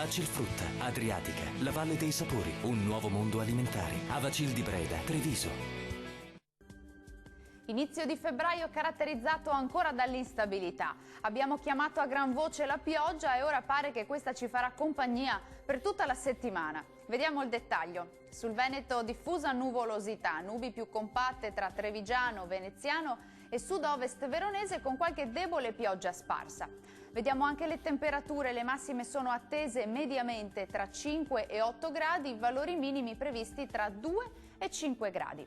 Vacilfrutta, Adriatica, la Valle dei Sapori, un nuovo mondo alimentare. Avacil di Breda, Treviso. Inizio di febbraio caratterizzato ancora dall'instabilità. Abbiamo chiamato a gran voce la pioggia e ora pare che questa ci farà compagnia per tutta la settimana. Vediamo il dettaglio. Sul Veneto diffusa nuvolosità, nubi più compatte tra Trevigiano, Veneziano e sud-ovest veronese con qualche debole pioggia sparsa. Vediamo anche le temperature, le massime sono attese mediamente tra 5 e 8 gradi, valori minimi previsti tra 2 e 5 gradi.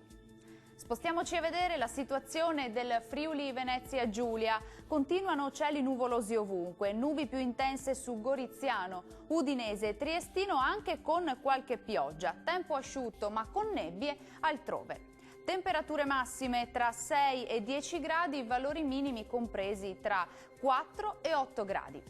Spostiamoci a vedere la situazione del Friuli Venezia Giulia. Continuano cieli nuvolosi ovunque, nubi più intense su Goriziano, Udinese e Triestino anche con qualche pioggia, tempo asciutto ma con nebbie altrove. Temperature massime tra 6 e 10 gradi, valori minimi compresi tra 4 e 8 gradi.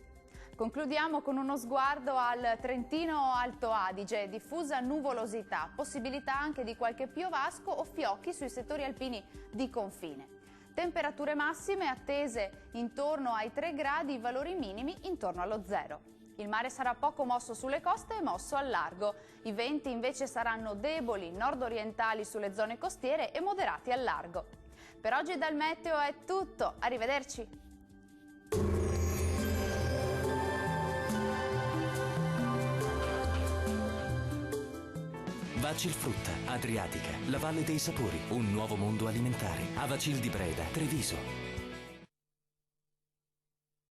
Concludiamo con uno sguardo al Trentino Alto Adige, diffusa nuvolosità, possibilità anche di qualche piovasco o fiocchi sui settori alpini di confine. Temperature massime attese intorno ai 3 gradi, valori minimi intorno allo 0. Il mare sarà poco mosso sulle coste e mosso al largo. I venti invece saranno deboli, nord-orientali sulle zone costiere e moderati al largo. Per oggi dal Meteo è tutto, arrivederci! Vacilfrutta, Adriatica, la Valle dei Sapori, un nuovo mondo alimentare. Avacil di Breda, Treviso.